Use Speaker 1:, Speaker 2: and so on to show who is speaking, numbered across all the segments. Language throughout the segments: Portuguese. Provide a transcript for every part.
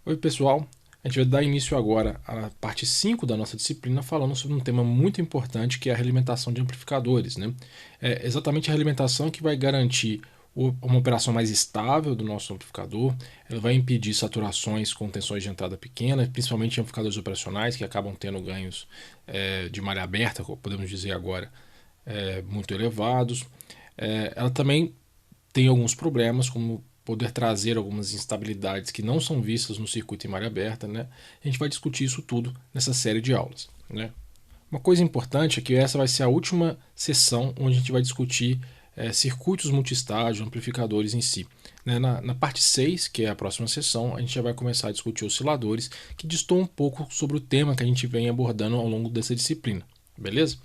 Speaker 1: Oi pessoal, a gente vai dar início agora à parte 5 da nossa disciplina falando sobre um tema muito importante que é a realimentação de amplificadores, né? É exatamente a realimentação que vai garantir uma operação mais estável do nosso amplificador, ela vai impedir saturações com tensões de entrada pequenas, principalmente em amplificadores operacionais que acabam tendo ganhos de malha aberta, como podemos dizer agora, muito elevados. Ela também tem alguns problemas, como poder trazer algumas instabilidades que não são vistas no circuito em malha aberta, né? A gente vai discutir isso tudo nessa série de aulas, né? Uma coisa importante é que essa vai ser a última sessão onde a gente vai discutir circuitos multistágio, amplificadores em si. Né? Na parte 6, que é a próxima sessão, a gente já vai começar a discutir osciladores, que distou um pouco sobre o tema que a gente vem abordando ao longo dessa disciplina, beleza?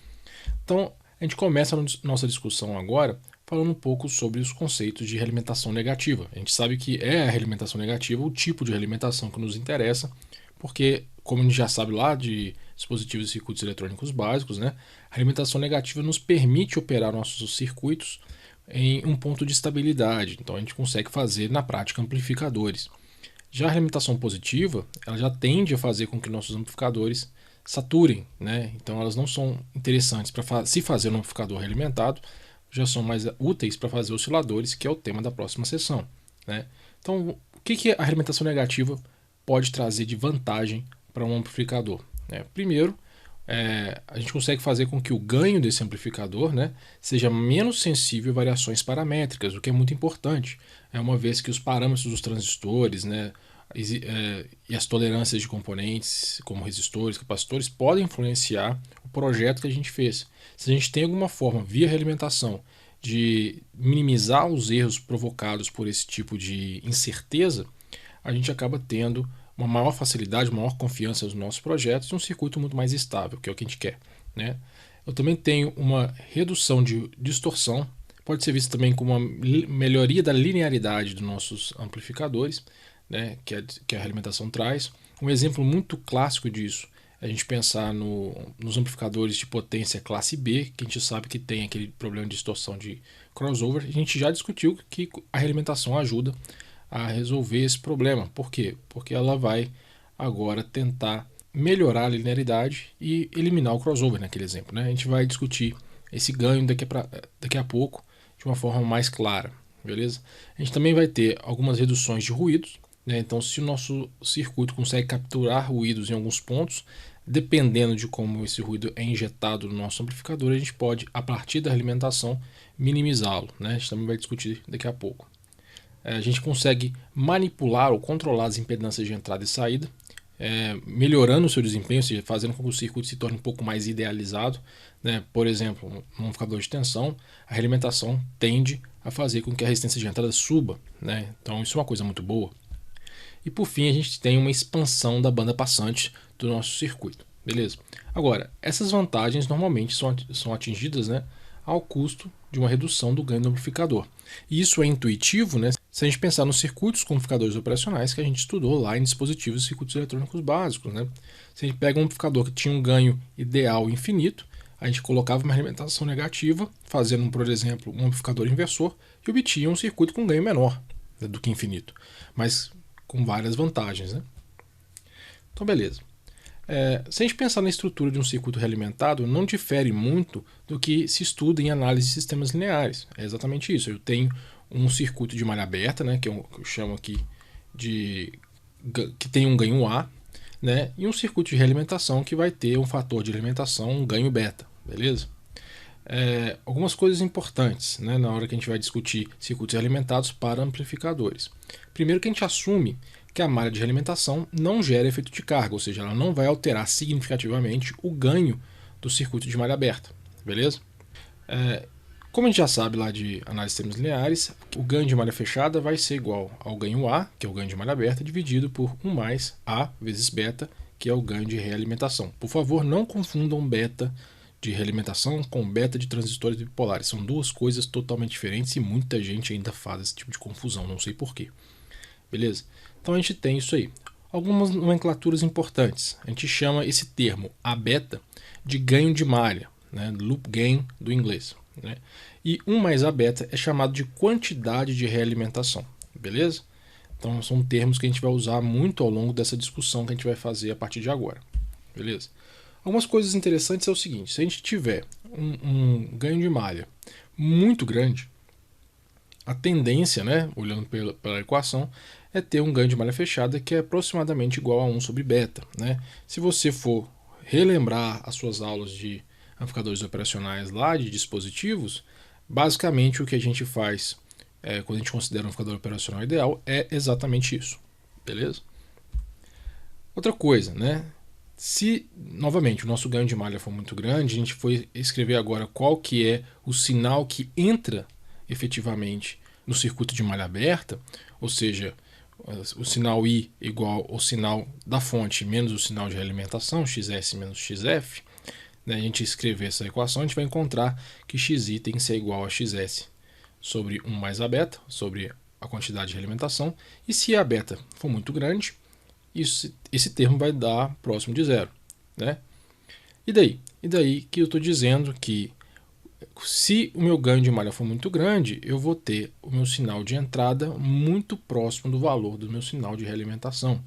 Speaker 1: Então, a gente começa a nossa discussão agora falando um pouco sobre os conceitos de realimentação negativa. A gente sabe que é a realimentação negativa o tipo de realimentação que nos interessa, porque, como a gente já sabe lá de dispositivos e circuitos eletrônicos básicos, né, a realimentação negativa nos permite operar nossos circuitos em um ponto de estabilidade. Então, a gente consegue fazer, na prática, amplificadores. Já a realimentação positiva, ela já tende a fazer com que nossos amplificadores saturem, né? Então elas não são interessantes para se fazer um amplificador realimentado, já são mais úteis para fazer osciladores, que é o tema da próxima sessão, né? Então, o que a realimentação negativa pode trazer de vantagem para um amplificador? Primeiro, a gente consegue fazer com que o ganho desse amplificador, né, seja menos sensível a variações paramétricas, o que é muito importante, uma vez que os parâmetros dos transistores, né, e as tolerâncias de componentes, como resistores, capacitores, podem influenciar o projeto que a gente fez. Se a gente tem alguma forma, via realimentação, de minimizar os erros provocados por esse tipo de incerteza, a gente acaba tendo uma maior facilidade, uma maior confiança nos nossos projetos e um circuito muito mais estável, que é o que a gente quer, né? Eu também tenho uma redução de distorção, pode ser visto também como uma melhoria da linearidade dos nossos amplificadores, né, que a realimentação traz. Um exemplo muito clássico disso é a gente pensar nos amplificadores de potência classe B, que a gente sabe que tem aquele problema de distorção de crossover. A gente já discutiu que a realimentação ajuda a resolver esse problema. Por quê? Porque ela vai agora tentar melhorar a linearidade e eliminar o crossover naquele exemplo, né? A gente vai discutir esse ganho daqui a pouco de uma forma mais clara, beleza? A gente também vai ter algumas reduções de ruídos, né? Então, se o nosso circuito consegue capturar ruídos em alguns pontos, dependendo de como esse ruído é injetado no nosso amplificador, a gente pode, a partir da alimentação, minimizá-lo, né? A gente também vai discutir daqui a pouco. A gente consegue manipular ou controlar as impedâncias de entrada e saída, melhorando o seu desempenho, ou seja, fazendo com que o circuito se torne um pouco mais idealizado, né? Por exemplo, num amplificador de tensão, a realimentação tende a fazer com que a resistência de entrada suba, né? Então isso é uma coisa muito boa. E por fim, a gente tem uma expansão da banda passante do nosso circuito, beleza? Agora, essas vantagens normalmente são atingidas, né, ao custo de uma redução do ganho do amplificador. E isso é intuitivo, né, se a gente pensar nos circuitos com amplificadores operacionais que a gente estudou lá em dispositivos e circuitos eletrônicos básicos, né? Se a gente pega um amplificador que tinha um ganho ideal infinito, a gente colocava uma alimentação negativa, fazendo, por exemplo, um amplificador inversor, e obtinha um circuito com ganho menor, né, do que infinito, mas com várias vantagens, né? Então, beleza. Se a gente pensar na estrutura de um circuito realimentado, não difere muito do que se estuda em análise de sistemas lineares. É exatamente isso. Eu tenho um circuito de malha aberta, né, que eu chamo aqui que tem um ganho A, né, e um circuito de realimentação que vai ter um fator de alimentação, um ganho beta, beleza? Algumas coisas importantes, né, na hora que a gente vai discutir circuitos alimentados para amplificadores. Primeiro, que a gente assume que a malha de realimentação não gera efeito de carga, ou seja, ela não vai alterar significativamente o ganho do circuito de malha aberta, beleza? Como a gente já sabe lá de análise de sistemas lineares, o ganho de malha fechada vai ser igual ao ganho A, que é o ganho de malha aberta, dividido por 1 mais A vezes beta, que é o ganho de realimentação. Por favor, não confundam beta de realimentação com beta de transistores bipolares. São duas coisas totalmente diferentes e muita gente ainda faz esse tipo de confusão, não sei porquê. Beleza? Então a gente tem isso aí. Algumas nomenclaturas importantes. A gente chama esse termo A beta de ganho de malha, né? Loop gain do inglês, né? E 1 mais A beta é chamado de quantidade de realimentação. Beleza? Então são termos que a gente vai usar muito ao longo dessa discussão que a gente vai fazer a partir de agora. Beleza? Algumas coisas interessantes é o seguinte: se a gente tiver um ganho de malha muito grande, a tendência, né, olhando pela equação, é ter um ganho de malha fechada que é aproximadamente igual a 1 sobre beta. Né? Se você for relembrar as suas aulas de amplificadores operacionais lá, de dispositivos, basicamente o que a gente faz quando a gente considera um amplificador operacional ideal é exatamente isso. Beleza? Outra coisa, né? Se, novamente, o nosso ganho de malha for muito grande, a gente foi escrever agora qual que é o sinal que entra efetivamente no circuito de malha aberta, ou seja, o sinal I igual ao sinal da fonte menos o sinal de realimentação, XS menos XF, né, a gente escrever essa equação, a gente vai encontrar que XI tem que ser igual a XS sobre 1 mais a beta, sobre a quantidade de realimentação, e se a beta for muito grande, esse termo vai dar próximo de zero. Né? E daí que eu estou dizendo que se o meu ganho de malha for muito grande, eu vou ter o meu sinal de entrada muito próximo do valor do meu sinal de realimentação.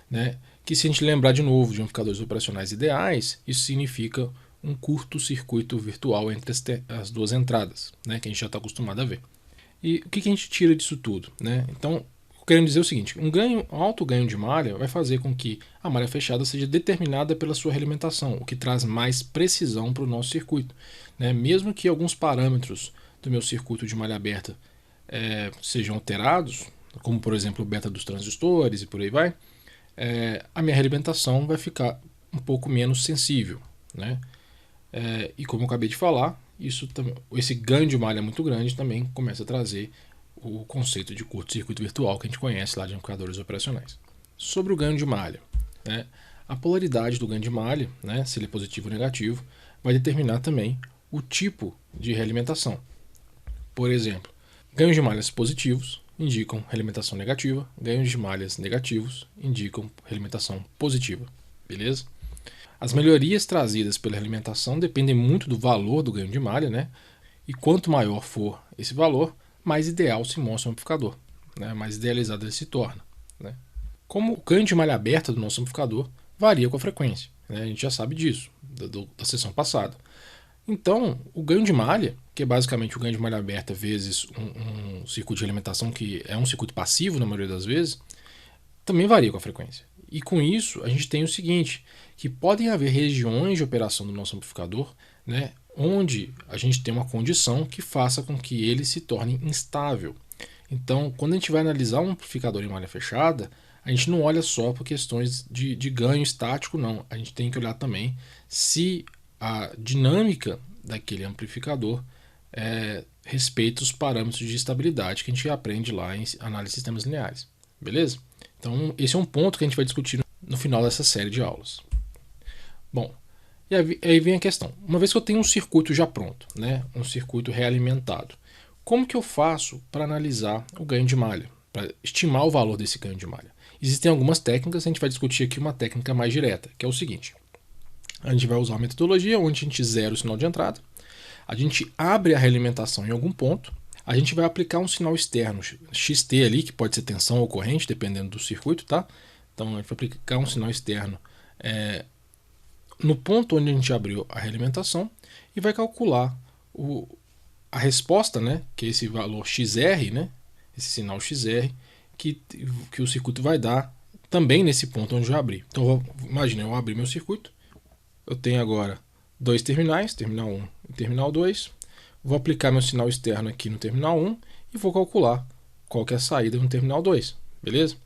Speaker 1: Né? Que se a gente lembrar de novo de amplificadores operacionais ideais, isso significa um curto-circuito virtual entre as duas entradas, né? Que a gente já está acostumado a ver. E o que a gente tira disso tudo? Né? Então, querendo dizer o seguinte: um alto ganho de malha vai fazer com que a malha fechada seja determinada pela sua realimentação, o que traz mais precisão para o nosso circuito. Né? Mesmo que alguns parâmetros do meu circuito de malha aberta sejam alterados, como por exemplo o beta dos transistores e por aí vai, a minha realimentação vai ficar um pouco menos sensível. Né? E como eu acabei de falar, esse ganho de malha muito grande também começa a trazer o conceito de curto-circuito virtual que a gente conhece lá de amplificadores operacionais. Sobre o ganho de malha, né, a polaridade do ganho de malha, né, se ele é positivo ou negativo, vai determinar também o tipo de realimentação. Por exemplo, ganhos de malhas positivos indicam realimentação negativa, ganhos de malhas negativos indicam realimentação positiva. Beleza? As melhorias trazidas pela realimentação dependem muito do valor do ganho de malha, né? E quanto maior for esse valor, mais ideal se mostra o amplificador, né? Mais idealizado ele se torna. Né? Como o ganho de malha aberta do nosso amplificador varia com a frequência, né? A gente já sabe disso, da sessão passada. Então, o ganho de malha, que é basicamente o ganho de malha aberta vezes um circuito de alimentação que é um circuito passivo na maioria das vezes, também varia com a frequência. E com isso, a gente tem o seguinte, que podem haver regiões de operação do nosso amplificador, né, onde a gente tem uma condição que faça com que ele se torne instável. Então, quando a gente vai analisar um amplificador em malha fechada, a gente não olha só por questões de ganho estático, não. A gente tem que olhar também se a dinâmica daquele amplificador respeita os parâmetros de estabilidade que a gente aprende lá em análise de sistemas lineares. Beleza? Então, esse é um ponto que a gente vai discutir no final dessa série de aulas. Bom, e aí vem a questão. Uma vez que eu tenho um circuito já pronto, né, um circuito realimentado, como que eu faço para analisar o ganho de malha, para estimar o valor desse ganho de malha? Existem algumas técnicas, a gente vai discutir aqui uma técnica mais direta, que é o seguinte. A gente vai usar uma metodologia onde a gente zera o sinal de entrada, a gente abre a realimentação em algum ponto, a gente vai aplicar um sinal externo XT ali, que pode ser tensão ou corrente, dependendo do circuito, tá? Então a gente vai aplicar um sinal externo no ponto onde a gente abriu a realimentação e vai calcular a resposta, né, que é esse valor XR, né, esse sinal XR, que o circuito vai dar também nesse ponto onde eu abri. Então imagina, eu abri meu circuito, eu tenho agora dois terminais, terminal 1 e terminal 2, vou aplicar meu sinal externo aqui no terminal 1 e vou calcular qual que é a saída no terminal 2, beleza?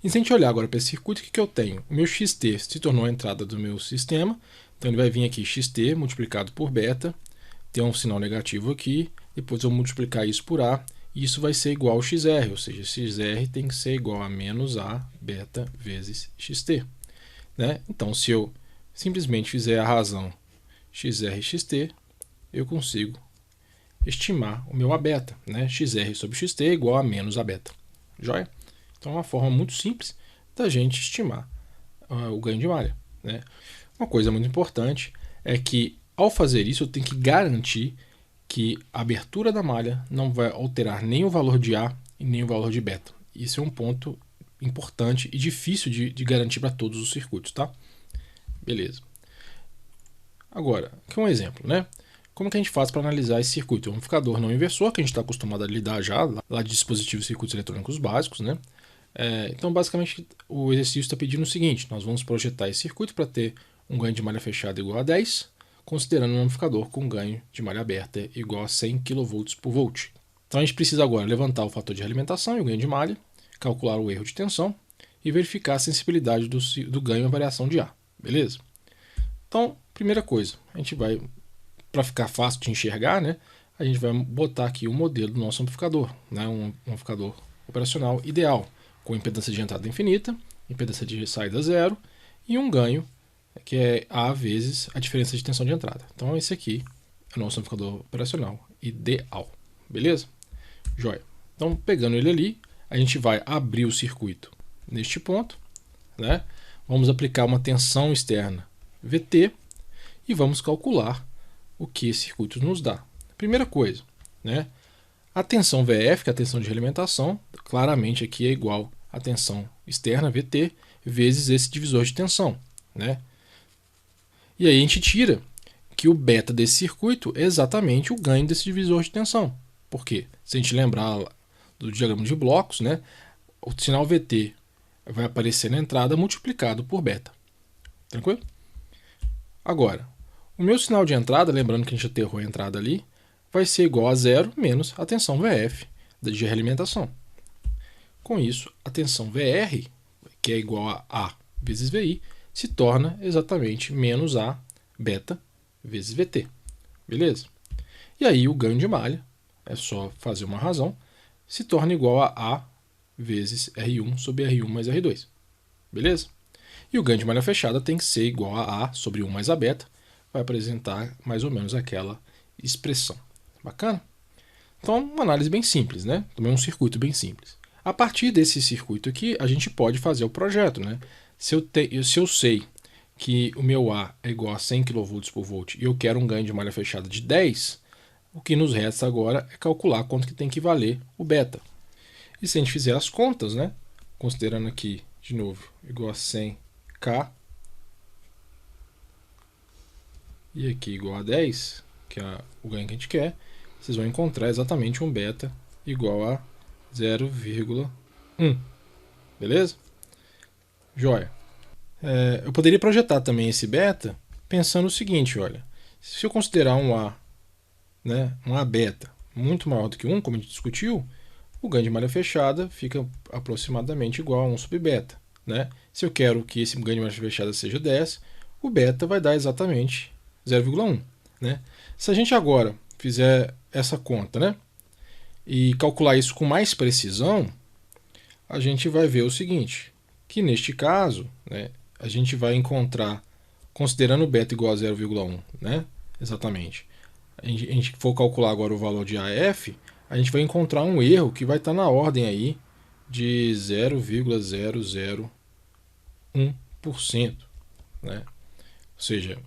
Speaker 1: E se a gente olhar agora para esse circuito, o que eu tenho? O meu XT se tornou a entrada do meu sistema, então ele vai vir aqui XT multiplicado por beta, tem um sinal negativo aqui, depois eu vou multiplicar isso por A, e isso vai ser igual ao XR, ou seja, XR tem que ser igual a menos A beta vezes XT. Né? Então, se eu simplesmente fizer a razão XR XT, eu consigo estimar o meu A beta, né? XR sobre XT é igual a menos A beta. Joia? Então é uma forma muito simples da gente estimar o ganho de malha. Né? Uma coisa muito importante é que ao fazer isso eu tenho que garantir que a abertura da malha não vai alterar nem o valor de A e nem o valor de beta. Isso é um ponto importante e difícil de garantir para todos os circuitos, tá? Beleza. Agora, aqui um exemplo, né? Como que a gente faz para analisar esse circuito? É um amplificador não inversor, que a gente está acostumado a lidar já, lá de dispositivos e circuitos eletrônicos básicos, né? Então, basicamente, o exercício está pedindo o seguinte: nós vamos projetar esse circuito para ter um ganho de malha fechada igual a 10, considerando um amplificador com ganho de malha aberta igual a 100 kV por volt. Então, a gente precisa agora levantar o fator de alimentação e o ganho de malha, calcular o erro de tensão e verificar a sensibilidade do ganho à variação de A, beleza? Então, primeira coisa, a gente vai, para ficar fácil de enxergar, né, a gente vai botar aqui o modelo do nosso amplificador, né, um amplificador operacional ideal, com impedância de entrada infinita, impedância de saída zero e um ganho que é A vezes a diferença de tensão de entrada. Então esse aqui é o nosso amplificador operacional ideal, beleza? Joia. Então pegando ele ali, a gente vai abrir o circuito neste ponto, né? Vamos aplicar uma tensão externa VT e vamos calcular o que esse circuito nos dá. Primeira coisa, né? A tensão VF, que é a tensão de realimentação, claramente aqui é igual à tensão externa VT vezes esse divisor de tensão, né? E aí a gente tira que o beta desse circuito é exatamente o ganho desse divisor de tensão. Por quê? Se a gente lembrar do diagrama de blocos, né, o sinal VT vai aparecer na entrada multiplicado por beta. Tranquilo? Agora, o meu sinal de entrada, lembrando que a gente aterrou a entrada ali, vai ser igual a zero menos a tensão VF de realimentação. Com isso, a tensão VR, que é igual a A vezes VI, se torna exatamente menos A beta vezes VT. Beleza? E aí o ganho de malha, é só fazer uma razão, se torna igual a A vezes R1 sobre R1 mais R2. Beleza? E o ganho de malha fechada tem que ser igual a A sobre 1 mais A beta, vai apresentar mais ou menos aquela expressão. Bacana? Então, uma análise bem simples, né? Também um circuito bem simples. A partir desse circuito aqui, a gente pode fazer o projeto, né? Se eu sei que o meu A é igual a 100 kV por volt e eu quero um ganho de malha fechada de 10, o que nos resta agora é calcular quanto que tem que valer o beta. E se a gente fizer as contas, né? Considerando aqui, de novo, igual a 100K e aqui igual a 10, que é o ganho que a gente quer, vocês vão encontrar exatamente um beta igual a 0,1. Beleza? Joia. Eu poderia projetar também esse beta pensando o seguinte, olha, se eu considerar um A, né, um A beta muito maior do que 1, como a gente discutiu, o ganho de malha fechada fica aproximadamente igual a 1 sobre beta. Né? Se eu quero que esse ganho de malha fechada seja 10, o beta vai dar exatamente 0,1. Né? Se a gente agora fizer essa conta, né, e calcular isso com mais precisão, a gente vai ver o seguinte, que neste caso, né, a gente vai encontrar, considerando o beta igual a 0,1, né, exatamente, a gente for calcular agora o valor de AF, a gente vai encontrar um erro que vai estar na ordem aí de 0,001%. Né? Ou seja,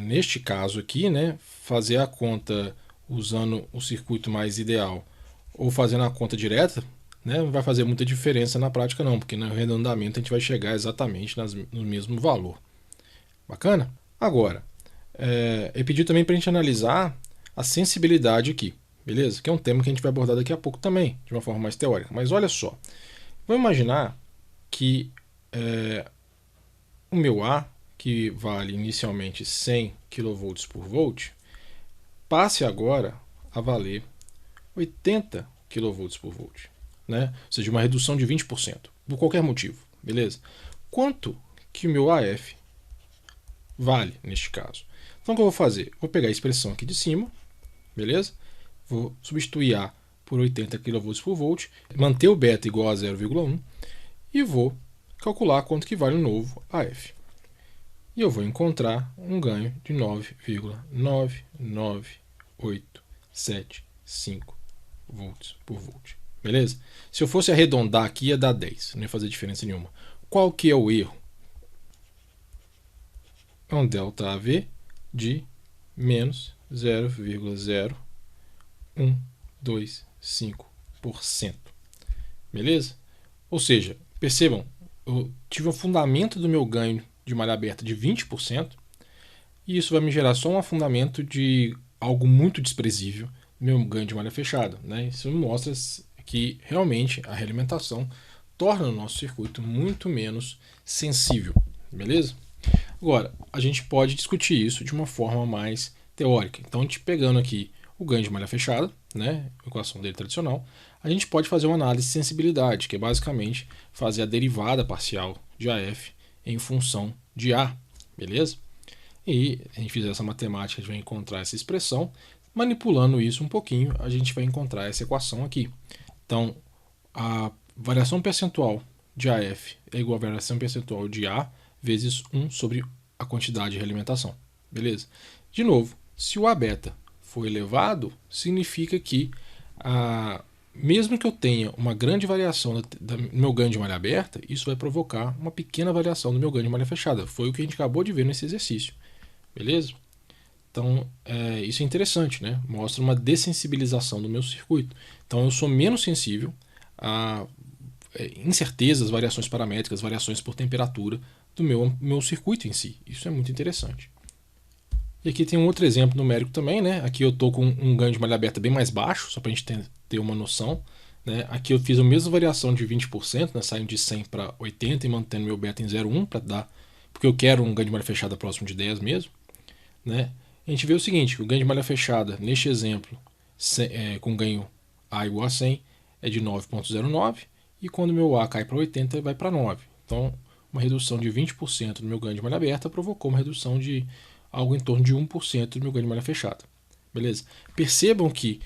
Speaker 1: neste caso aqui, né, fazer a conta usando o circuito mais ideal ou fazendo a conta direta, né, não vai fazer muita diferença na prática não, porque no arredondamento a gente vai chegar exatamente no mesmo valor. Bacana? Agora, eu pedi também para a gente analisar a sensibilidade aqui, beleza? Que é um tema que a gente vai abordar daqui a pouco também, de uma forma mais teórica. Mas olha só, vamos imaginar que o meu A, que vale inicialmente 100 kV por volt, passe agora a valer 80 kV por volt. Né? Ou seja, uma redução de 20%, por qualquer motivo, beleza? Quanto que o meu AF vale neste caso? Então o que eu vou fazer? Vou pegar a expressão aqui de cima, beleza? Vou substituir A por 80 kV por volt, manter o beta igual a 0,1 e vou calcular quanto que vale o novo AF. E eu vou encontrar um ganho de 9,99875 volts por volt. Beleza? Se eu fosse arredondar aqui ia dar 10, não ia fazer diferença nenhuma. Qual que é o erro? É um delta AV de menos 0,0125%. Beleza? Ou seja, Percebam, eu tive um fundamento do meu ganho de malha aberta de 20%, e isso vai me gerar só um afundamento de algo muito desprezível do meu ganho de malha fechada, né? Isso me mostra que realmente a realimentação torna o nosso circuito muito menos sensível, beleza? Agora, a gente pode discutir isso de uma forma mais teórica. Então, a gente pegando aqui o ganho de malha fechada, né, a equação dele tradicional, a gente pode fazer uma análise de sensibilidade, que é basicamente fazer a derivada parcial de AF em função de A, beleza? E a gente fizer essa matemática, a gente vai encontrar essa expressão. Manipulando isso um pouquinho, a gente vai encontrar essa equação aqui. Então, a variação percentual de AF é igual a variação percentual de A vezes 1 sobre a quantidade de realimentação. Beleza? De novo, se o A beta for elevado, significa que mesmo que eu tenha uma grande variação do meu ganho de malha aberta, isso vai provocar uma pequena variação do meu ganho de malha fechada. Foi o que a gente acabou de ver nesse exercício. Beleza? Então, isso é interessante, né? Mostra uma dessensibilização do meu circuito. Então, eu sou menos sensível a incertezas, variações paramétricas, variações por temperatura do meu circuito em si. Isso é muito interessante. E aqui tem um outro exemplo numérico também, né? Aqui eu estou com um ganho de malha aberta bem mais baixo, só para a gente ter uma noção. Né? Aqui eu fiz a mesma variação de 20%, né? Saindo de 100 para 80 e mantendo meu beta em 0,1 para dar, porque eu quero um ganho de malha fechada próximo de 10 mesmo. Né? A gente vê o seguinte, o ganho de malha fechada, neste exemplo, com ganho A igual a 100, é de 9,09, e quando meu A cai para 80, vai para 9. Então, uma redução de 20% do meu ganho de malha aberta provocou uma redução de algo em torno de 1% do meu ganho de malha fechada. Beleza? Percebam que,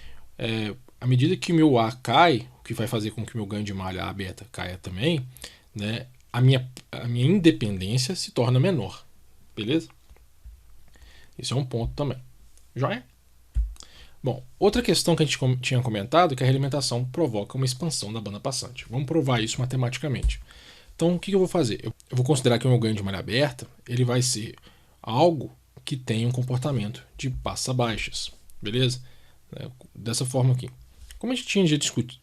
Speaker 1: à medida que o meu A cai, o que vai fazer com que o meu ganho de malha A beta caia também, né, a minha independência se torna menor. Beleza? Esse é um ponto também. Joia? Bom, outra questão que a gente tinha comentado é que a realimentação provoca uma expansão da banda passante. Vamos provar isso matematicamente. Então, o que eu vou fazer? Eu vou considerar que o meu ganho de malha aberta ele vai ser algo que tem um comportamento de passa-baixas. Beleza? Dessa forma aqui. Como a gente tinha discutido,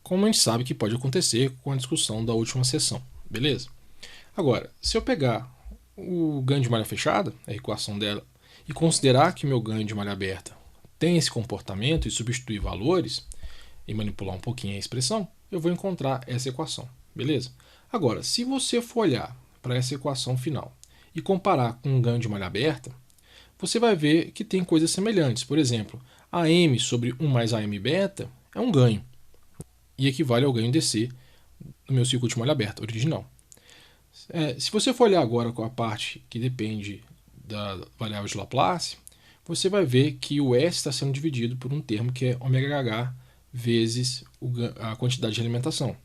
Speaker 1: como a gente sabe que pode acontecer com a discussão da última sessão. Beleza? Agora, se eu pegar o ganho de malha fechada, a equação dela, e considerar que o meu ganho de malha aberta tem esse comportamento e substituir valores e manipular um pouquinho a expressão, eu vou encontrar essa equação, beleza? Agora, se você for olhar para essa equação final e comparar com um ganho de malha aberta, você vai ver que tem coisas semelhantes. Por exemplo, AM sobre 1 mais AM beta é um ganho e equivale ao ganho DC do meu circuito de malha aberta original. Se você for olhar agora com a parte que depende da variável de Laplace, você vai ver que o S está sendo dividido por um termo que é ωH vezes a quantidade de alimentação.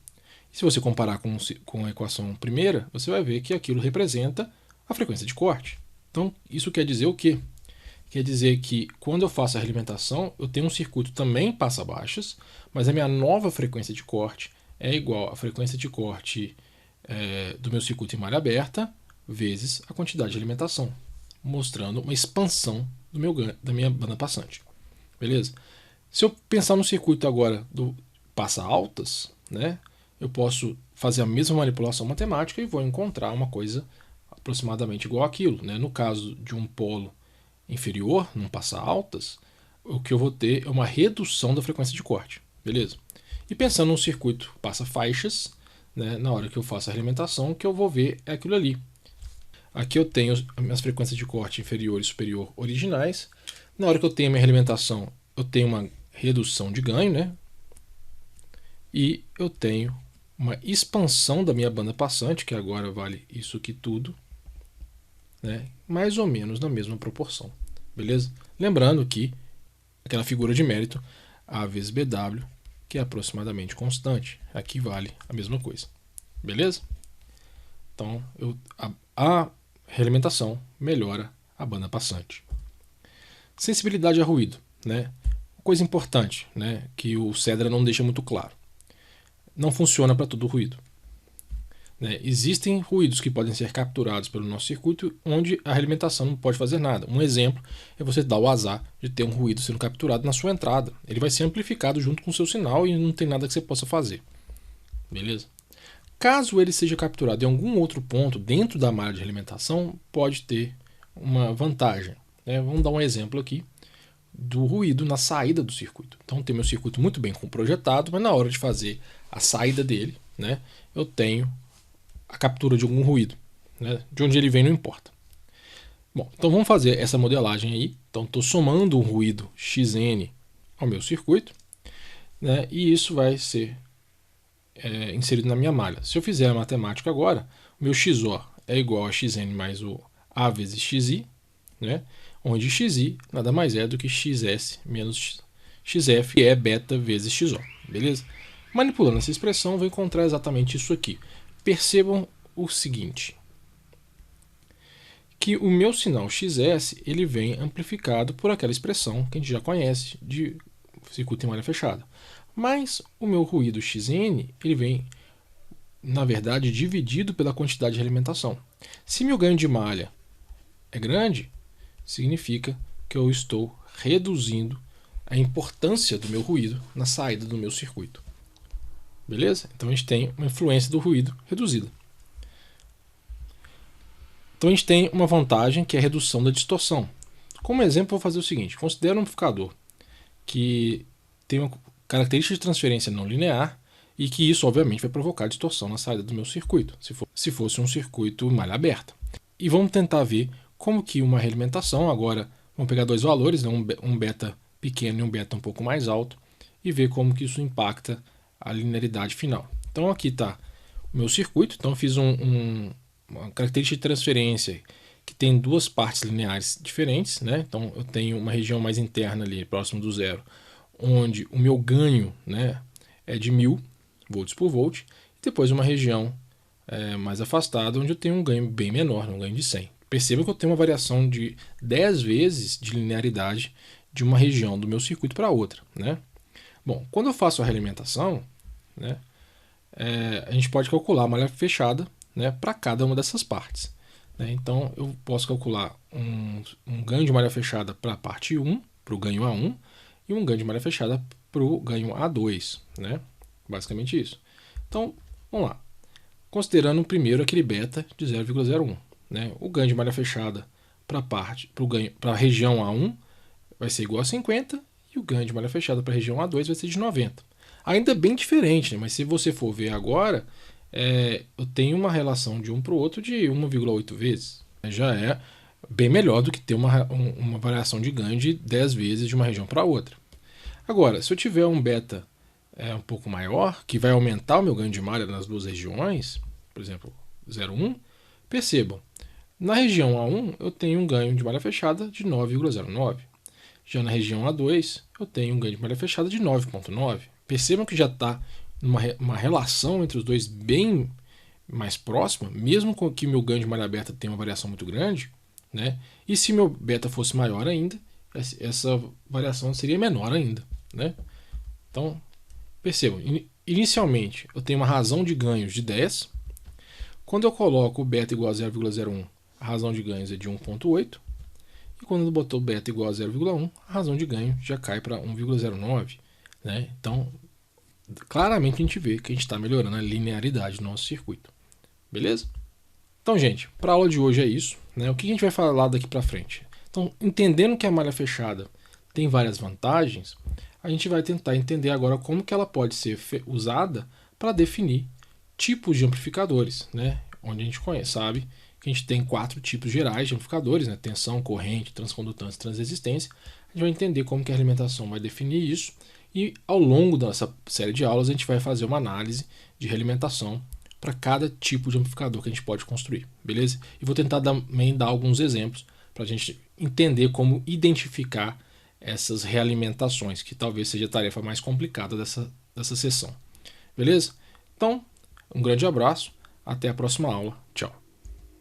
Speaker 1: E se você comparar com a equação primeira, você vai ver que aquilo representa a frequência de corte. Então, isso quer dizer o quê? Quer dizer que quando eu faço a realimentação, eu tenho um circuito também passa-baixas, mas a minha nova frequência de corte é igual à frequência de corte do meu circuito em malha aberta vezes a quantidade de alimentação, mostrando uma expansão da minha banda passante. Beleza? Se eu pensar no circuito agora do passa altas, né, eu posso fazer a mesma manipulação matemática e vou encontrar uma coisa aproximadamente igual àquilo. Né? No caso de um polo inferior, num passa altas, o que eu vou ter é uma redução da frequência de corte. Beleza? E pensando num circuito passa faixas, né, na hora que eu faço a realimentação, o que eu vou ver é aquilo ali. Aqui eu tenho as minhas frequências de corte inferior e superior originais. Na hora que eu tenho a minha realimentação, eu tenho uma redução de ganho, né? E eu tenho uma expansão da minha banda passante, que agora vale isso aqui tudo, né? Mais ou menos na mesma proporção. Beleza? Lembrando que aquela figura de mérito, A vezes BW, que é aproximadamente constante. Aqui vale a mesma coisa. Beleza? Então, a realimentação melhora a banda passante. Sensibilidade a ruído, né? Coisa importante, né, que o Cedra não deixa muito claro. Não funciona para todo ruído. Né? Existem ruídos que podem ser capturados pelo nosso circuito onde a realimentação não pode fazer nada. Um exemplo é você dar o azar de ter um ruído sendo capturado na sua entrada. Ele vai ser amplificado junto com o seu sinal e não tem nada que você possa fazer. Beleza? Caso ele seja capturado em algum outro ponto dentro da malha de alimentação, pode ter uma vantagem, né? Vamos dar um exemplo aqui do ruído na saída do circuito. Então, tem meu circuito muito bem projetado, mas na hora de fazer a saída dele, né, eu tenho a captura de algum ruído, né? De onde ele vem não importa. Bom, então vamos fazer essa modelagem aí. Então, estou somando um ruído Xn ao meu circuito, né, e isso vai ser inserido na minha malha. Se eu fizer a matemática agora, o meu XO é igual a Xn mais o A vezes Xi, né, onde Xi nada mais é do que Xs menos Xf, que é beta vezes Xo. Beleza? Manipulando essa expressão, vou encontrar exatamente isso aqui. Percebam o seguinte, que o meu sinal XS ele vem amplificado por aquela expressão que a gente já conhece de circuito em malha fechada. Mas o meu ruído Xn ele vem, na verdade, dividido pela quantidade de alimentação. Se meu ganho de malha é grande, significa que eu estou reduzindo a importância do meu ruído na saída do meu circuito. Beleza? Então a gente tem uma influência do ruído reduzida. Então a gente tem uma vantagem que é a redução da distorção. Como exemplo, vou fazer o seguinte: considera um amplificador que tem uma característica de transferência não linear e que isso, obviamente, vai provocar distorção na saída do meu circuito, se fosse um circuito malha aberta. E vamos tentar ver como que uma realimentação, agora vamos pegar dois valores, né, um beta pequeno e um beta um pouco mais alto, e ver como que isso impacta a linearidade final. Então aqui está o meu circuito, então eu fiz uma característica de transferência que tem duas partes lineares diferentes, né? Então eu tenho uma região mais interna ali, próximo do zero, onde o meu ganho, né, é de 1000 volts por volt, e depois uma região mais afastada, onde eu tenho um ganho bem menor, um ganho de 100. Perceba que eu tenho uma variação de 10 vezes de linearidade de uma região do meu circuito para outra, né? Bom, quando eu faço a realimentação, né, a gente pode calcular a malha fechada, né, para cada uma dessas partes, né? Então eu posso calcular um ganho de malha fechada para a parte 1, para o ganho A1, e um ganho de malha fechada para o ganho A2, né? Basicamente isso. Então, vamos lá. Considerando primeiro aquele beta de 0,01, né? O ganho de malha fechada para a região A1 vai ser igual a 50 e o ganho de malha fechada para a região A2 vai ser de 90. Ainda bem diferente, né? Mas se você for ver agora, eu tenho uma relação de um para o outro de 1,8 vezes. Já é bem melhor do que ter uma variação de ganho de 10 vezes de uma região para outra. Agora, se eu tiver um beta um pouco maior, que vai aumentar o meu ganho de malha nas duas regiões, por exemplo, 0,1, percebam, na região A1 eu tenho um ganho de malha fechada de 9,09. Já na região A2 eu tenho um ganho de malha fechada de 9,9. Percebam que já está uma relação entre os dois bem mais próxima, mesmo com que meu ganho de malha aberta tenha uma variação muito grande, né? E se meu beta fosse maior ainda, essa variação seria menor ainda, né? Então, percebam, inicialmente eu tenho uma razão de ganhos de 10. Quando eu coloco o beta igual a 0,01, a razão de ganhos é de 1,8. E quando eu botou beta igual a 0,1, a razão de ganho já cai para 1,09. Né? Então, claramente a gente vê que a gente está melhorando a linearidade do nosso circuito. Beleza? Então, gente, para a aula de hoje é isso. Né? O que a gente vai falar daqui para frente? Então, entendendo que a malha fechada tem várias vantagens, a gente vai tentar entender agora como que ela pode ser usada para definir tipos de amplificadores, né? Onde a gente sabe que a gente tem 4 tipos gerais de amplificadores, né? Tensão, corrente, transcondutância e transresistência. A gente vai entender como que a alimentação vai definir isso e ao longo dessa série de aulas a gente vai fazer uma análise de realimentação para cada tipo de amplificador que a gente pode construir, beleza? E vou tentar também dar alguns exemplos para a gente entender como identificar essas realimentações, que talvez seja a tarefa mais complicada dessa sessão. Beleza? Então, um grande abraço, até a próxima aula. Tchau.